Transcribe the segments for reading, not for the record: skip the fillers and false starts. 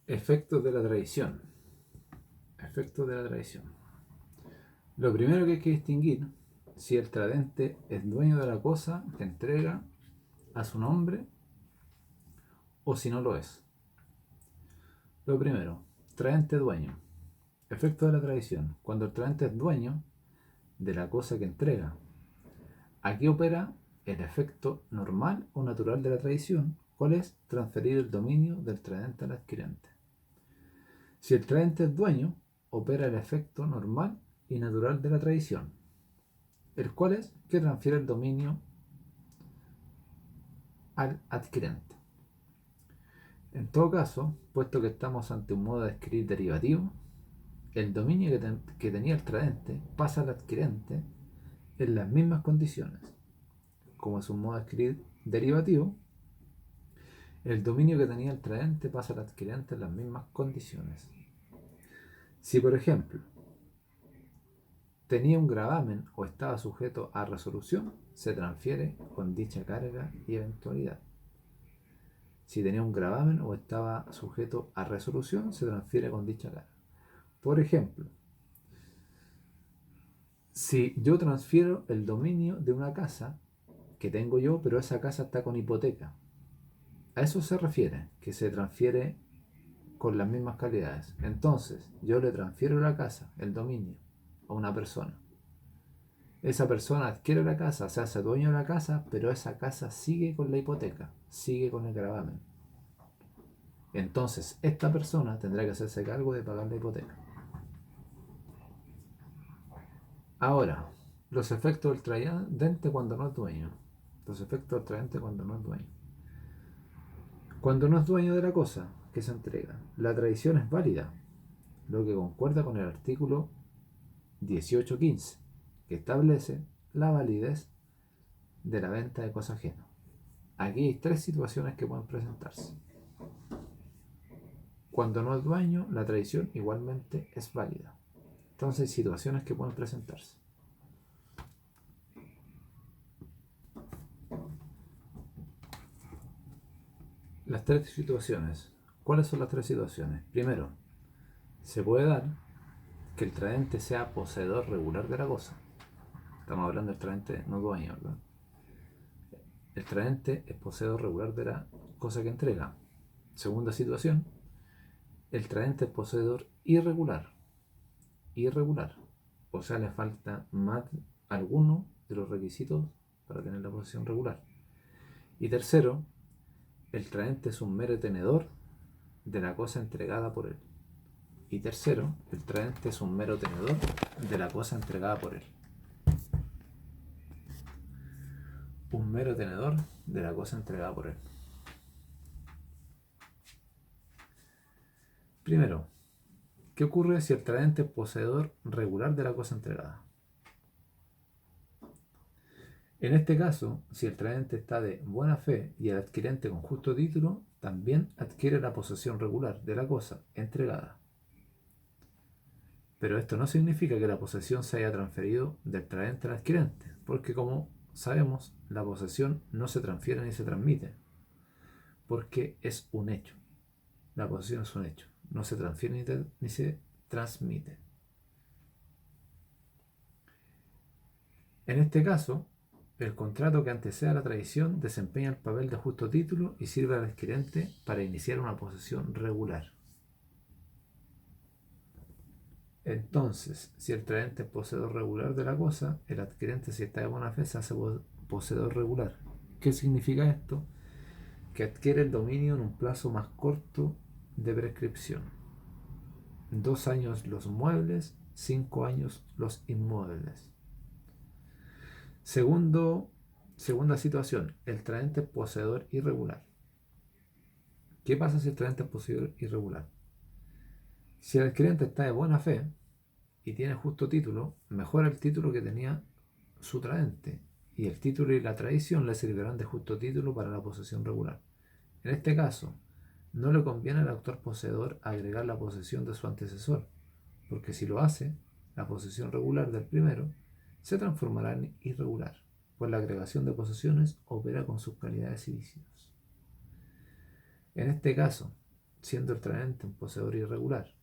Efectos de la tradición. Efectos de la tradición. Lo primero que hay que distinguir si el tradente es dueño de la cosa que entrega a su nombre o si no lo es. Lo primero, tradente dueño. Efecto de la tradición. Cuando el tradente es dueño de la cosa que entrega. Aquí opera el efecto normal o natural de la tradición. ¿Cuál es? Transferir el dominio del tradente al adquirente. Si el tradente es dueño, opera el efecto normal y natural de la tradición, el cual es que transfiere el dominio al adquirente. En todo caso, puesto que estamos ante un modo de escribir derivativo, el dominio que tenía el tradente pasa al adquirente en las mismas condiciones. Como es un modo de escribir derivativo, el dominio que tenía el tradente pasa al adquirente en las mismas condiciones. Si, por ejemplo, tenía un gravamen o estaba sujeto a resolución, se transfiere con dicha carga y eventualidad. Si tenía un gravamen o estaba sujeto a resolución, se transfiere con dicha carga. Por ejemplo, si yo transfiero el dominio de una casa que tengo yo, pero esa casa está con hipoteca, a eso se refiere, que se transfiere con las mismas calidades. Entonces, yo le transfiero la casa, el dominio, a una persona. Esa persona adquiere la casa, se hace dueño de la casa, pero esa casa sigue con la hipoteca, sigue con el gravamen. Entonces, esta persona tendrá que hacerse cargo de pagar la hipoteca. Ahora, los efectos del tradente cuando no es dueño. Los efectos del tradente cuando no es dueño. Cuando no es dueño de la cosa que se entrega, la tradición es válida, lo que concuerda con el artículo 18.15, que establece la validez de la venta de cosa ajena. Aquí hay tres situaciones que pueden presentarse. Cuando no es dueño, la tradición igualmente es válida. Entonces hay situaciones que pueden presentarse. Las tres situaciones. ¿Cuáles son las tres situaciones? Primero, se puede dar que el tradente sea poseedor regular de la cosa. Estamos hablando del tradente no dueño, ¿verdad? El tradente es poseedor regular de la cosa que entrega. Segunda situación, el tradente es poseedor irregular. Irregular. O sea, le falta más alguno de los requisitos para tener la posesión regular. Y tercero, el tradente es un mero tenedor de la cosa entregada por él. Y tercero, el tradente es un mero tenedor de la cosa entregada por él. Un mero tenedor de la cosa entregada por él. Primero, ¿qué ocurre si el tradente es poseedor regular de la cosa entregada? En este caso, si el tradente está de buena fe y el adquirente con justo título, también adquiere la posesión regular de la cosa entregada. Pero esto no significa que la posesión se haya transferido del tradente al adquirente, porque como sabemos, la posesión no se transfiere ni se transmite, porque es un hecho. La posesión es un hecho, no se transfiere ni se transmite. En este caso, el contrato que antecede a la tradición desempeña el papel de justo título y sirve al adquirente para iniciar una posesión regular. Entonces, si el tradente es poseedor regular de la cosa, el adquirente, si está de buena fe, se hace poseedor regular. ¿Qué significa esto? Que adquiere el dominio en un plazo más corto de prescripción. 2 años los muebles, 5 años los inmuebles. Segunda situación, el tradente es poseedor irregular. ¿Qué pasa si el tradente es poseedor irregular? Si el adquirente está de buena fe y tiene justo título, mejora el título que tenía su tradente, y el título y la tradición le servirán de justo título para la posesión regular. En este caso, no le conviene al autor poseedor agregar la posesión de su antecesor, porque si lo hace, la posesión regular del primero se transformará en irregular, pues la agregación de posesiones opera con sus calidades y vicios. En este caso, siendo el traente un poseedor irregular,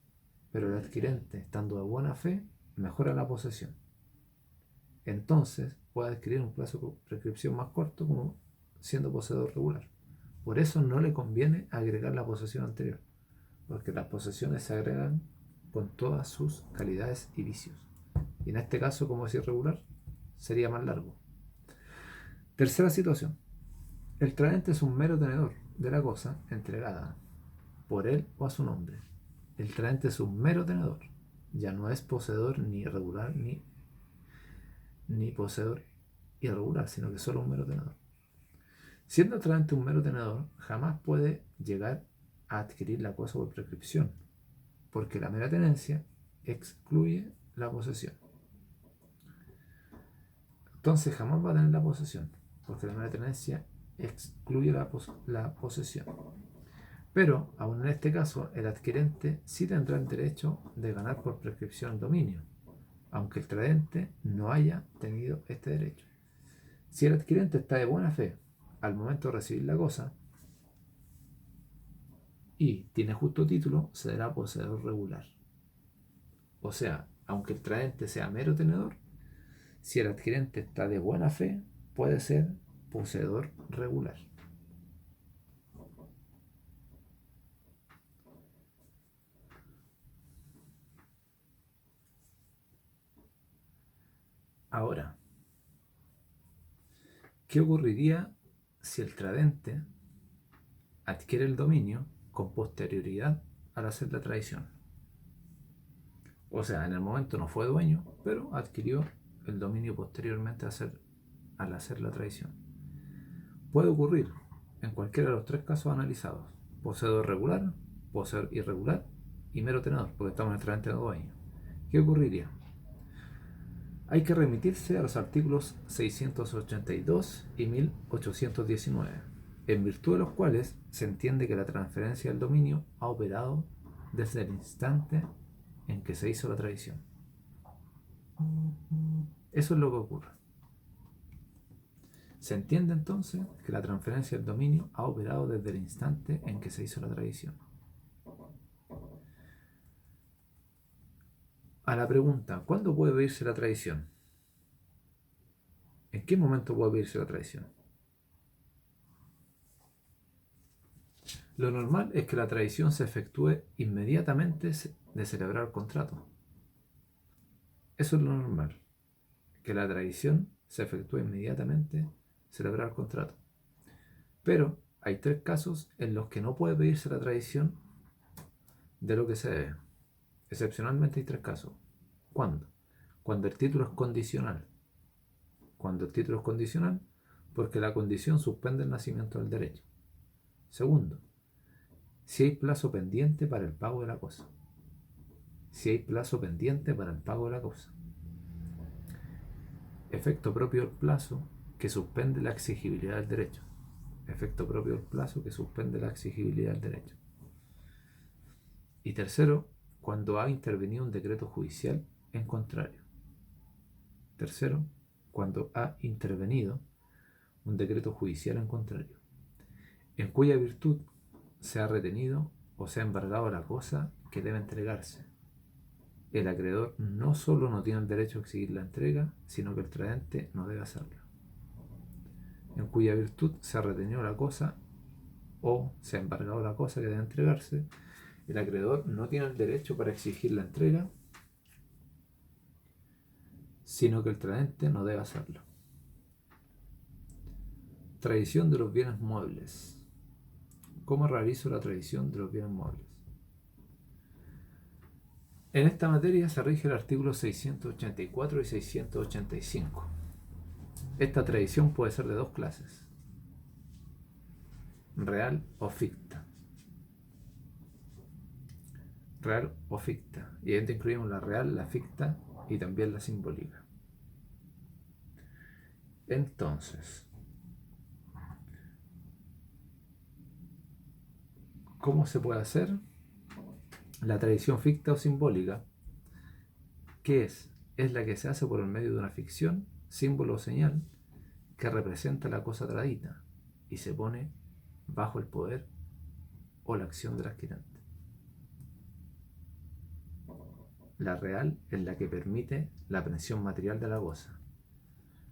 pero el adquirente, estando de buena fe, mejora la posesión. Entonces puede adquirir un plazo de prescripción más corto como siendo poseedor regular. Por eso no le conviene agregar la posesión anterior, porque las posesiones se agregan con todas sus calidades y vicios. Y en este caso, como es irregular, sería más largo. Tercera situación. El traente es un mero tenedor de la cosa entregada por él o a su nombre. El traente es un mero tenedor. Ya no es poseedor ni irregular ni poseedor irregular, sino que solo un mero tenedor. Siendo el traente un mero tenedor, jamás puede llegar a adquirir la cosa por prescripción, porque la mera tenencia excluye la posesión. Entonces jamás va a tener la posesión, porque la mera tenencia excluye la posesión. Pero, aún en este caso, el adquirente sí tendrá el derecho de ganar por prescripción el dominio, aunque el traente no haya tenido este derecho. Si el adquirente está de buena fe al momento de recibir la cosa y tiene justo título, será poseedor regular. O sea, aunque el traente sea mero tenedor, si el adquirente está de buena fe, puede ser poseedor regular. Ahora, ¿qué ocurriría si el tradente adquiere el dominio con posterioridad al hacer la traición? O sea, en el momento no fue dueño, pero adquirió el dominio posteriormente al hacer la traición. Puede ocurrir en cualquiera de los tres casos analizados: poseedor regular, poseedor irregular y mero tenedor, porque estamos en el tradente de dueño. ¿Qué ocurriría? Hay que remitirse a los artículos 682 y 1819, en virtud de los cuales se entiende que la transferencia del dominio ha operado desde el instante en que se hizo la traición. Eso es lo que ocurre. Se entiende entonces que la transferencia del dominio ha operado desde el instante en que se hizo la traición. A la pregunta, ¿cuándo puede pedirse la traición? ¿En qué momento puede pedirse la traición? Lo normal es que la traición se efectúe inmediatamente de celebrar el contrato. Eso es lo normal, que la traición se efectúe inmediatamente de celebrar el contrato. Pero hay tres casos en los que no puede pedirse la traición de lo que se debe. Excepcionalmente hay tres casos. ¿Cuándo? Cuando el título es condicional. Cuando el título es condicional, porque la condición suspende el nacimiento del derecho. Segundo, si hay plazo pendiente para el pago de la cosa. Si hay plazo pendiente para el pago de la cosa. Efecto propio del plazo que suspende la exigibilidad del derecho. Efecto propio del plazo que suspende la exigibilidad del derecho. Y tercero, cuando ha intervenido un decreto judicial en contrario. Tercero, cuando ha intervenido un decreto judicial en contrario, en cuya virtud se ha retenido o se ha embargado la cosa que debe entregarse. El acreedor no solo no tiene el derecho a exigir la entrega, sino que el traente no debe hacerlo. En cuya virtud se ha retenido la cosa o se ha embargado la cosa que debe entregarse, el acreedor no tiene el derecho para exigir la entrega, sino que el traente no debe hacerlo. Tradición de los bienes muebles. ¿Cómo realizo la tradición de los bienes muebles? En esta materia se rige el artículo 684 y 685. Esta tradición puede ser de dos clases: real o ficta. Real o ficta. Y dentro incluimos la real, la ficta y también la simbólica. Entonces, ¿cómo se puede hacer la tradición ficta o simbólica? ¿Qué es? Es la que se hace por el medio de una ficción, símbolo o señal que representa la cosa tradita y se pone bajo el poder o la acción del adquirente. La real es la que permite la aprehensión material de la cosa.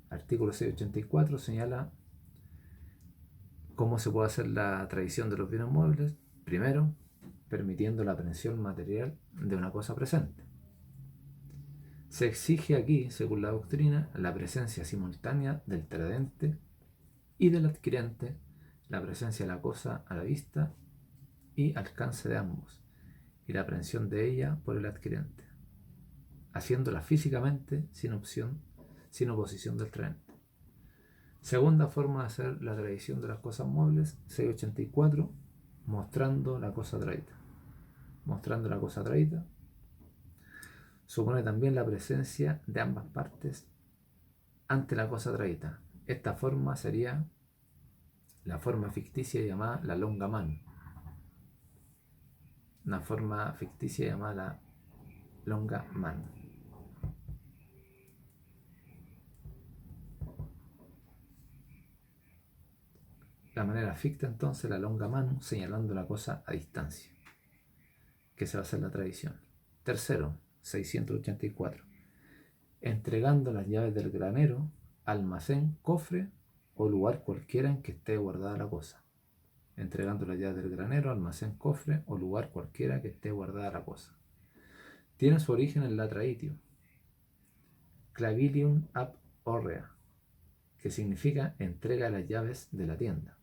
Artículo 684 señala cómo se puede hacer la tradición de los bienes muebles. Primero, permitiendo la aprehensión material de una cosa presente. Se exige aquí, según la doctrina, la presencia simultánea del tradente y del adquirente, la presencia de la cosa a la vista y alcance de ambos, y la aprehensión de ella por el adquirente, haciéndola físicamente sin oposición del tradente. Segunda forma de hacer la tradición de las cosas muebles, 684, mostrando la cosa traída. Mostrando la cosa traída supone también la presencia de ambas partes ante la cosa traída. Esta forma sería la forma ficticia llamada la longa mano. Una forma ficticia llamada la longa mano. La manera ficta entonces, la longa mano, señalando la cosa a distancia, que se va a hacer la tradición. Tercero, 684, entregando las llaves del granero, almacén, cofre o lugar cualquiera en que esté guardada la cosa. Entregando las llaves del granero, almacén, cofre o lugar cualquiera que esté guardada la cosa. Tiene su origen en latraitio, clavilium ab orrea, que significa entrega de las llaves de la tienda.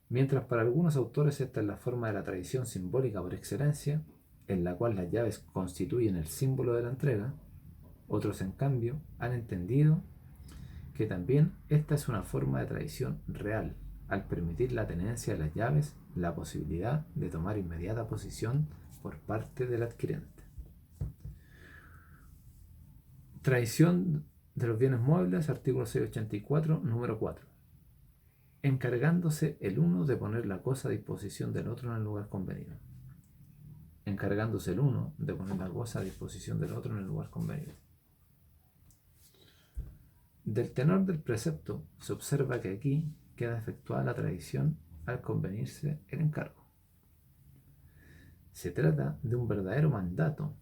Mientras para algunos autores esta es la forma de la tradición simbólica por excelencia, en la cual las llaves constituyen el símbolo de la entrega, otros en cambio han entendido que también esta es una forma de tradición real, al permitir la tenencia de las llaves, la posibilidad de tomar inmediata posición por parte del adquirente. Tradición de los bienes muebles, artículo 684, número 4. Encargándose el uno de poner la cosa a disposición del otro en el lugar convenido. Encargándose el uno de poner la cosa a disposición del otro en el lugar convenido. Del tenor del precepto se observa que aquí queda efectuada la tradición al convenirse el encargo. Se trata de un verdadero mandato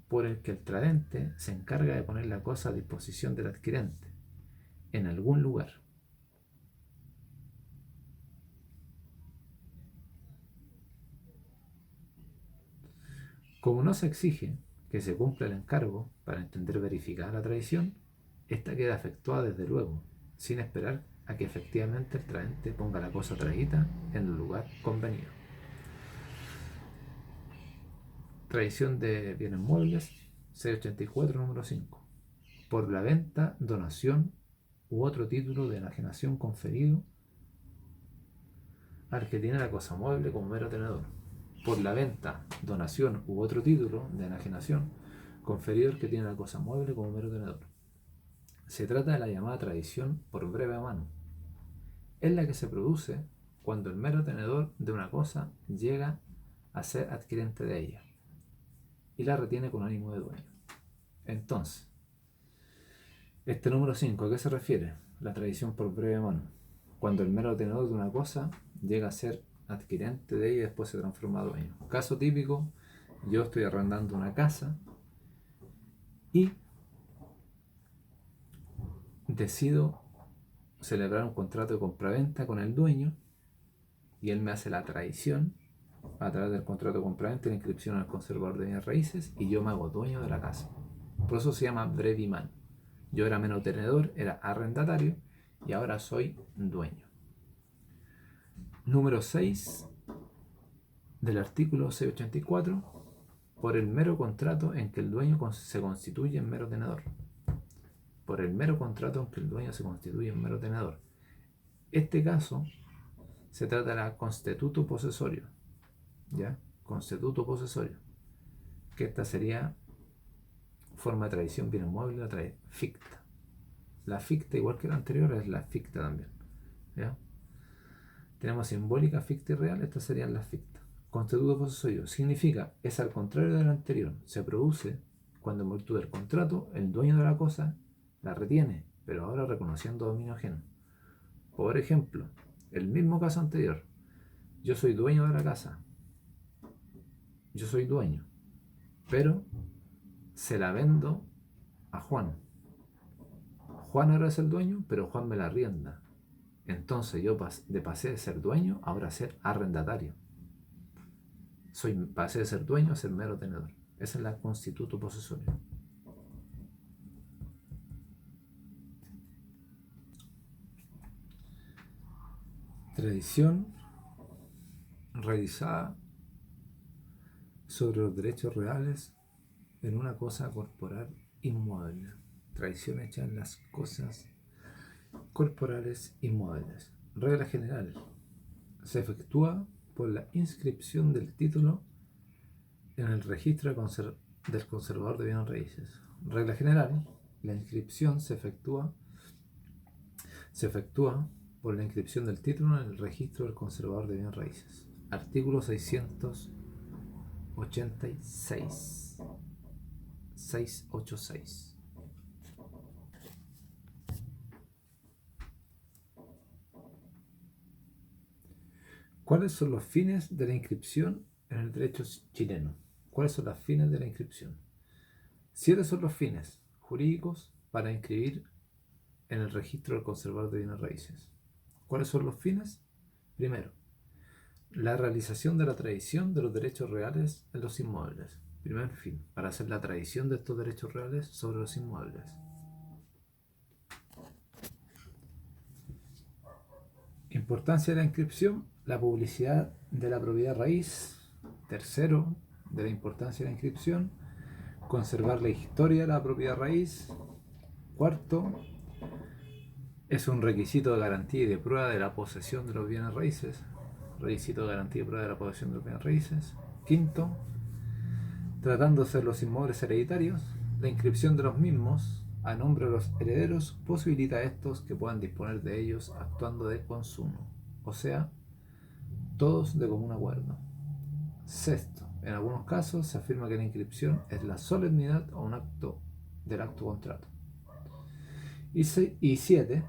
por el que el tradente se encarga de poner la cosa a disposición del adquirente en algún lugar. Como no se exige que se cumpla el encargo para entender verificada la tradición, esta queda efectuada desde luego, sin esperar a que efectivamente el tradente ponga la cosa traída en el lugar convenido. Tradición de bienes muebles, 684, número 5. Por la venta, donación u otro título de enajenación conferido al que tiene la cosa mueble como mero tenedor. Por la venta, donación u otro título de enajenación conferido al que tiene la cosa mueble como mero tenedor. Se trata de la llamada tradición por breve mano. Es la que se produce cuando el mero tenedor de una cosa llega a ser adquirente de ella y la retiene con ánimo de dueño. Entonces, este número 5, ¿a qué se refiere? La tradición por breve mano. Cuando el mero tenedor de una cosa llega a ser adquirente de ella y después se transforma en dueño. Caso típico, yo estoy arrendando una casa y decido celebrar un contrato de compraventa con el dueño y él me hace la tradición a través del contrato de compraventa y la inscripción al conservador de bienes raíces y yo me hago dueño de la casa. Por eso se llama breviman. Yo era mero tenedor, era arrendatario y ahora soy dueño. Número 6 del artículo 684, por el mero contrato en que el dueño se constituye en mero tenedor. Por el mero contrato en que el dueño se constituye en mero tenedor. Este caso se trata de la constituto posesorio. ¿Ya? Constituto posesorio. Que esta sería forma de tradición bienes muebles, la ficta. La ficta, igual que la anterior, es la ficta también. ¿Ya? Tenemos simbólica, ficta y real, estas serían las fictas. Constituto posesorio significa, es al contrario del anterior, se produce cuando en virtud del contrato el dueño de la cosa la retiene, pero ahora reconociendo dominio ajeno. Por ejemplo, el mismo caso anterior, Yo soy dueño de la casa, yo soy dueño, pero se la vendo a Juan. Juan ahora es el dueño, pero Juan me la arrienda. Entonces yo pasé de ser dueño ahora a ser arrendatario. Pasé de ser dueño a ser mero tenedor. Esa es la constituto posesorio. Tradición realizada sobre los derechos reales en una cosa corporal inmueble. Tradición hecha en las cosas corporales inmuebles. Regla general. Se efectúa por la inscripción del título en el registro del conservador de bienes raíces. Regla general. La inscripción se efectúa por la inscripción del título en el registro del conservador de bienes raíces. Artículo 686. 686. ¿Cuáles son los fines de la inscripción en el derecho chileno? ¿Cuáles son los fines de la inscripción? 7 son los fines jurídicos para inscribir en el registro del conservador de bienes raíces. ¿Cuáles son los fines? Primero, la realización de la tradición de los derechos reales en los inmuebles. Primer fin, para hacer la tradición de estos derechos reales sobre los inmuebles. Importancia de la inscripción, la publicidad de la propiedad raíz. Tercero, de la importancia de la inscripción, conservar la historia de la propiedad raíz. Cuarto, es un requisito de garantía y de prueba de la posesión de los bienes raíces. Requisito de garantía y prueba de la posesión de los bienes raíces. Quinto, tratándose de los inmuebles hereditarios, la inscripción de los mismos a nombre de los herederos posibilita a estos que puedan disponer de ellos actuando de consumo, o sea, todos de común acuerdo. Sexto, en algunos casos se afirma que la inscripción es la solemnidad o un acto del acto contrato. Y 7,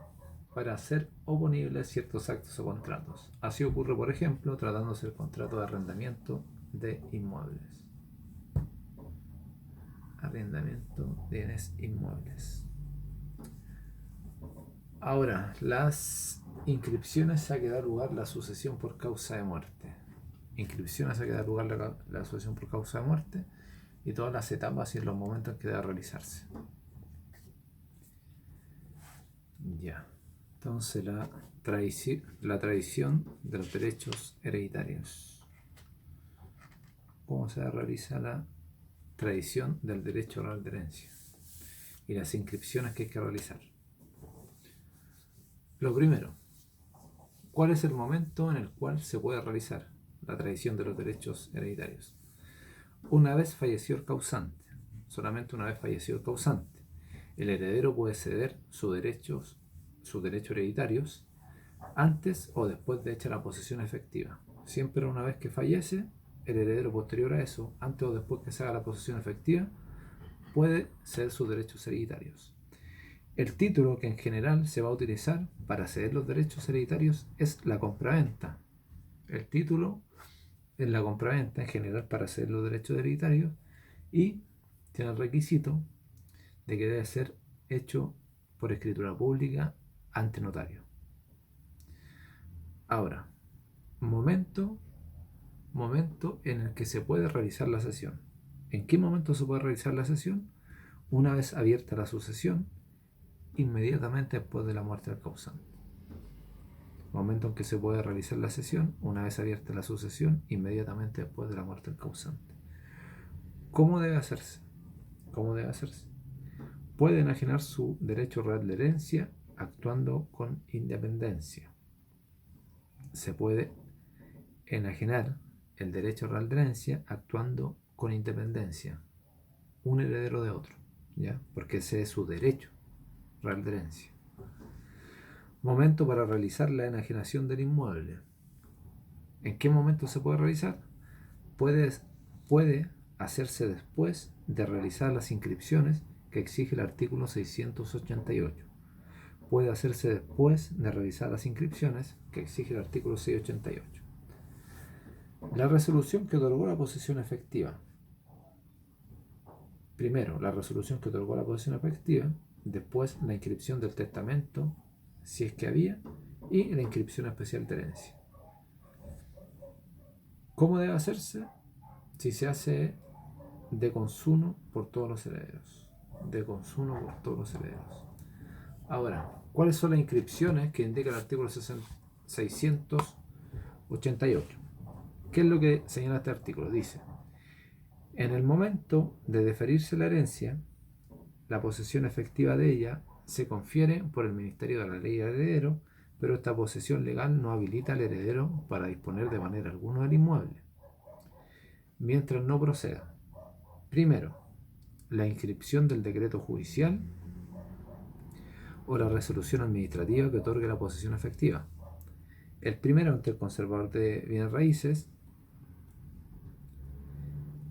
para hacer oponibles ciertos actos o contratos. Así ocurre, por ejemplo, tratándose del contrato de arrendamiento de inmuebles. Arrendamiento de bienes inmuebles. Ahora, las inscripciones a que da lugar la sucesión por causa de muerte. Inscripciones a que da lugar la sucesión por causa de muerte y todas las etapas y los momentos en que debe realizarse. Ya. Entonces la tradición de los derechos hereditarios. ¿Cómo se realiza la tradición del derecho oral de herencia? Y las inscripciones que hay que realizar. Lo primero, ¿cuál es el momento en el cual se puede realizar la tradición de los derechos hereditarios? Una vez falleció el causante, solamente una vez falleció el causante, el heredero puede ceder sus derechos hereditarios antes o después de hecha la posesión efectiva. Siempre una vez que fallece, el heredero posterior a eso, antes o después que se haga la posesión efectiva, puede ceder sus derechos hereditarios. El título que en general se va a utilizar para ceder los derechos hereditarios es la compraventa. El título es la compraventa en general para ceder los derechos hereditarios y tiene el requisito de que debe ser hecho por escritura pública ante notario. Ahora, momento en el que se puede realizar la cesión. ¿En qué momento se puede realizar la cesión? Una vez abierta la sucesión, inmediatamente después de la muerte del causante. Momento en que se puede realizar la cesión, una vez abierta la sucesión, inmediatamente después de la muerte del causante. ¿Cómo debe hacerse? Puede enajenar su derecho real de herencia actuando con independencia. Se puede enajenar el derecho real de herencia actuando con independencia, un heredero de otro, ¿ya? Porque ese es su derecho real de herencia. Momento para realizar la enajenación del inmueble. ¿En qué momento se puede realizar? Puede hacerse después de realizar las inscripciones que exige el artículo 688. Puede hacerse después de realizar las inscripciones que exige el artículo 688. La resolución que otorgó la posesión efectiva. Primero, la resolución que otorgó la posesión efectiva, después la inscripción del testamento, si es que había, y la inscripción especial de herencia. ¿Cómo debe hacerse? Si se hace de consumo por todos los herederos. De consumo por todos los herederos. Ahora, ¿cuáles son las inscripciones que indica el artículo 688? ¿Qué es lo que señala este artículo? Dice: en el momento de deferirse la herencia, la posesión efectiva de ella se confiere por el Ministerio de la Ley al heredero, pero esta posesión legal no habilita al heredero para disponer de manera alguna del inmueble, mientras no proceda. Primero, la inscripción del decreto judicial o la resolución administrativa que otorgue la posesión efectiva. El primero ante el conservador de bienes raíces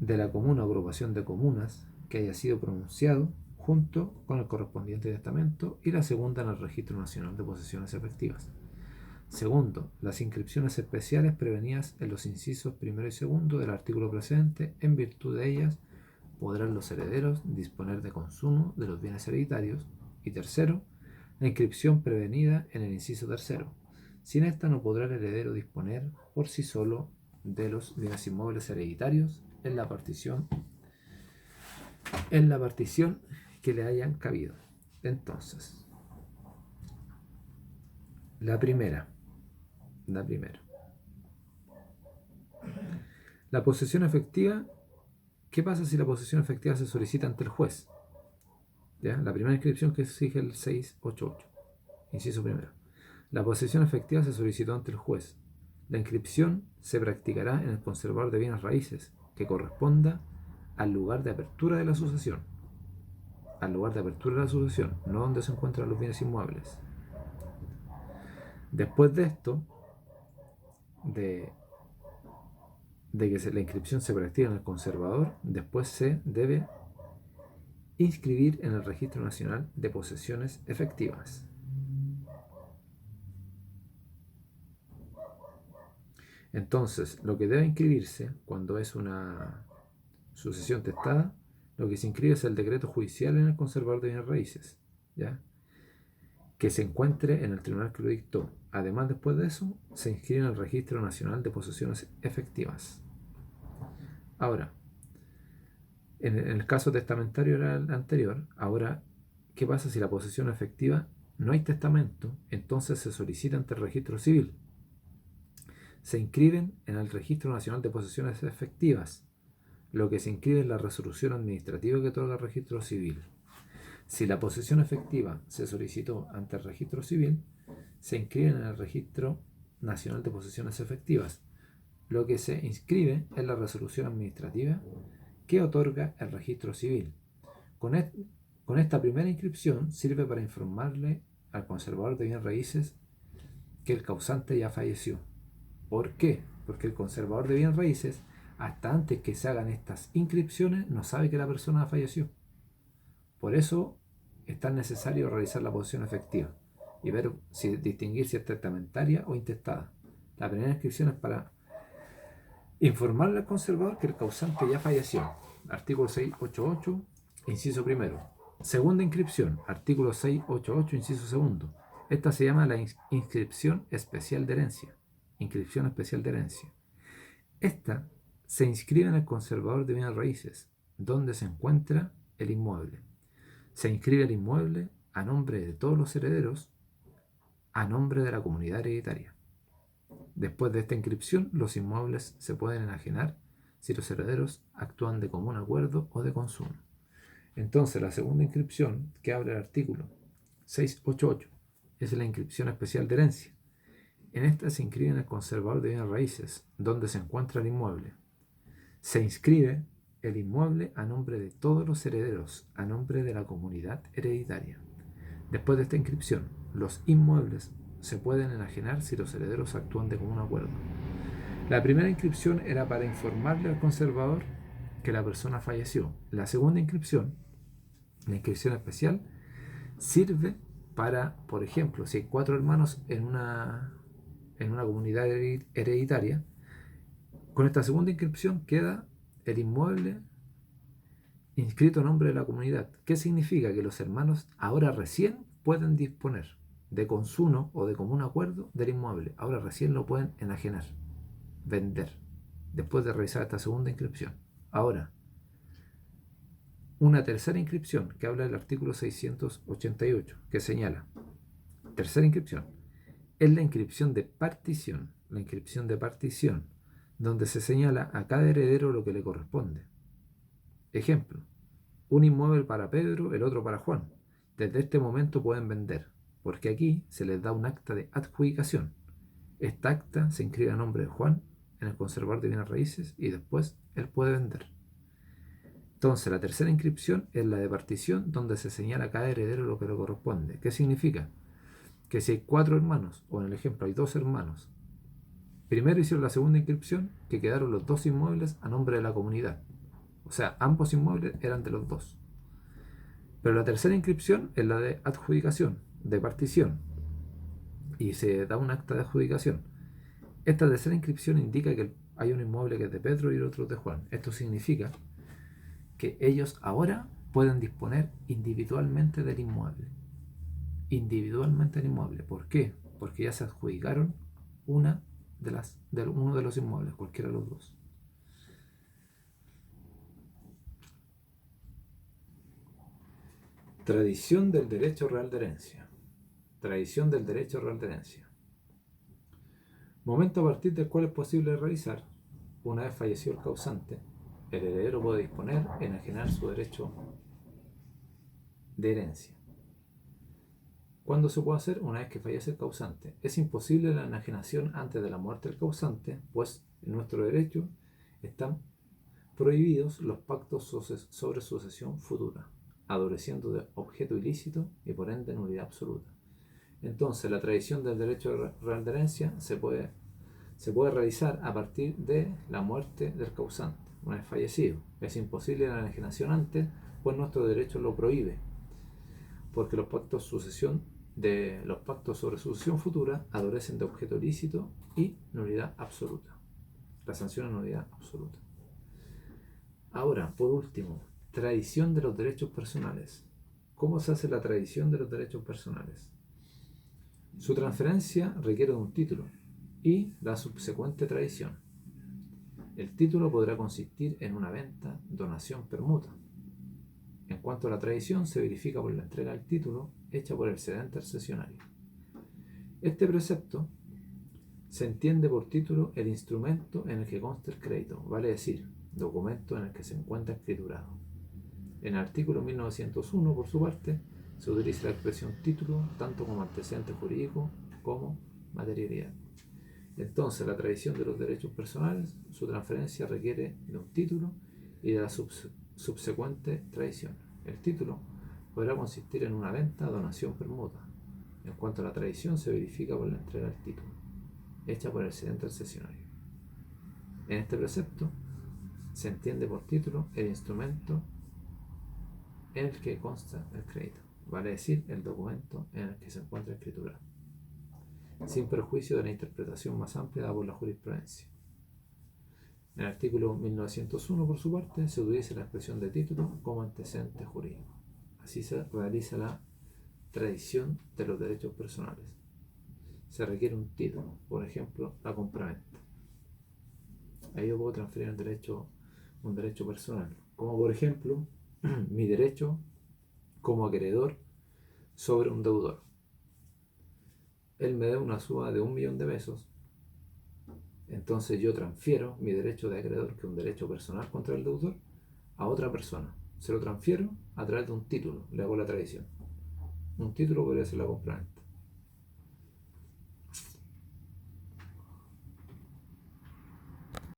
de la comuna o agrupación de comunas que haya sido pronunciado junto con el correspondiente testamento, y la segunda en el Registro Nacional de Posesiones Efectivas. Segundo, las inscripciones especiales prevenidas en los incisos primero y segundo del artículo precedente. En virtud de ellas podrán los herederos disponer de consumo de los bienes hereditarios. Y tercero, la inscripción prevenida en el inciso tercero. Sin esta no podrá el heredero disponer por sí solo de los bienes inmuebles hereditarios en la partición que le hayan cabido. Entonces, la primera. La posesión efectiva. ¿Qué pasa si la posesión efectiva se solicita ante el juez? ¿Ya? La primera inscripción que exige el 688, inciso primero. La posesión efectiva se solicitó ante el juez. La inscripción se practicará en el conservador de bienes raíces, que corresponda al lugar de apertura de la sucesión. Al lugar de apertura de la sucesión, no donde se encuentran los bienes inmuebles. Después de esto, de que la inscripción se practique en el conservador, después se debe inscribir en el Registro Nacional de Posesiones Efectivas. Entonces, lo que debe inscribirse cuando es una sucesión testada, lo que se inscribe es el decreto judicial en el conservador de bienes raíces, ¿ya? Que se encuentre en el tribunal que lo dictó. Además, después de eso, se inscribe en el Registro Nacional de Posesiones Efectivas. Ahora, en el caso testamentario era el anterior. Ahora, ¿qué pasa si la posesión efectiva no hay testamento? Entonces se solicita ante el registro civil. Se inscriben en el Registro Nacional de Posesiones Efectivas. Lo que se inscribe es la resolución administrativa que otorga el registro civil. Si la posesión efectiva se solicitó ante el registro civil, se inscriben en el Registro Nacional de Posesiones Efectivas. Lo que se inscribe es la resolución administrativa que otorga el registro civil. Con esta primera inscripción sirve para informarle al conservador de bienes raíces que el causante ya falleció. ¿Por qué? Porque el conservador de bienes raíces, hasta antes que se hagan estas inscripciones, no sabe que la persona falleció. Por eso es tan necesario realizar la posesión efectiva y ver distinguir si es testamentaria o intestada. La primera inscripción es para informarle al conservador que el causante ya falleció. Artículo 688, inciso primero. Segunda inscripción, artículo 688, inciso segundo. Esta se llama la inscripción especial de herencia. Inscripción especial de herencia. Esta se inscribe en el conservador de bienes raíces, donde se encuentra el inmueble. Se inscribe el inmueble a nombre de todos los herederos, a nombre de la comunidad hereditaria. Después de esta inscripción, los inmuebles se pueden enajenar si los herederos actúan de común acuerdo o de consumo. Entonces, la segunda inscripción que abre el artículo 688 es la inscripción especial de herencia. En esta se inscribe en el conservador de bienes raíces, donde se encuentra el inmueble. Se inscribe el inmueble a nombre de todos los herederos, a nombre de la comunidad hereditaria. Después de esta inscripción, los inmuebles se pueden enajenar si los herederos actúan de común acuerdo. La primera inscripción era para informarle al conservador que la persona falleció. La segunda inscripción, la inscripción especial, sirve para, por ejemplo, si hay 4 hermanos en una comunidad hereditaria, Con esta segunda inscripción queda el inmueble inscrito a nombre de la comunidad. ¿Qué significa? Que los hermanos ahora recién pueden disponer de consumo o de común acuerdo del inmueble. Ahora recién lo pueden enajenar, vender, después de realizar esta segunda inscripción. Ahora, una tercera inscripción que habla del artículo 688, que señala, tercera inscripción, es la inscripción de partición. La inscripción de partición, donde se señala a cada heredero lo que le corresponde. Ejemplo, un inmueble para Pedro, el otro para Juan. Desde este momento pueden vender, porque aquí se les da un acta de adjudicación. Esta acta se inscribe a nombre de Juan en el conservador de bienes raíces y después él puede vender. Entonces, la tercera inscripción es la de partición, donde se señala a cada heredero lo que le corresponde. ¿Qué significa? Que si hay 4 hermanos, o en el ejemplo hay 2 hermanos, primero hicieron la segunda inscripción, que quedaron los 2 inmuebles a nombre de la comunidad. O sea, ambos inmuebles eran de los 2. Pero la tercera inscripción es la de adjudicación, de partición, y se da un acta de adjudicación. Esta tercera inscripción indica que hay un inmueble que es de Pedro y el otro de Juan. Esto significa que ellos ahora pueden disponer individualmente del inmueble. Individualmente del inmueble. ¿Por qué? Porque ya se adjudicaron uno de los inmuebles, cualquiera de los 2. Tradición del derecho real de herencia. Tradición del derecho real de herencia. Momento a partir del cual es posible realizar, una vez fallecido el causante, el heredero puede disponer, enajenar su derecho de herencia. ¿Cuándo se puede hacer? Una vez que fallece el causante. Es imposible la enajenación antes de la muerte del causante, pues en nuestro derecho están prohibidos los pactos sobre sucesión futura, adoleciendo de objeto ilícito y por ende nulidad absoluta. Entonces, la tradición del derecho real de herencia se puede realizar a partir de la muerte del causante, una vez fallecido. Es imposible la enajenación antes, pues nuestro derecho lo prohíbe, porque los pactos sobre sucesión futura adolecen de objeto ilícito y nulidad absoluta. La sanción es nulidad absoluta. Ahora, por último, tradición de los derechos personales. ¿Cómo se hace la tradición de los derechos personales? Su transferencia requiere de un título y la subsecuente tradición. El título podrá consistir en una venta, donación, permuta. En cuanto a la tradición, se verifica por la entrega del título hecha por el cedente al cesionario. Este precepto se entiende por título el instrumento en el que consta el crédito, vale decir, documento en el que se encuentra escriturado. En el artículo 1901, por su parte, se utiliza la expresión título tanto como antecedente jurídico como materialidad. Entonces, la tradición de los derechos personales, su transferencia requiere de un título y de la subsecuente tradición. El título podrá consistir en una venta, donación, permuta. En cuanto a la tradición, se verifica por la entrega del título, hecha por el cedente al cesionario. En este precepto, se entiende por título el instrumento en el que consta el crédito, vale decir, el documento en el que se encuentra escriturado, sin perjuicio de la interpretación más amplia dada por la jurisprudencia. En el artículo 1901, por su parte, se utiliza la expresión de título como antecedente jurídico. Así se realiza la tradición de los derechos personales. Se requiere un título, por ejemplo, la compraventa. Ahí yo puedo transferir un derecho personal, como por ejemplo, mi derecho como acreedor sobre un deudor. Él me da una suma de 1.000.000 de pesos, entonces yo transfiero mi derecho de acreedor, que es un derecho personal contra el deudor, a otra persona. Se lo transfiero a través de un título, le hago la tradición. Un título podría ser la compraventa.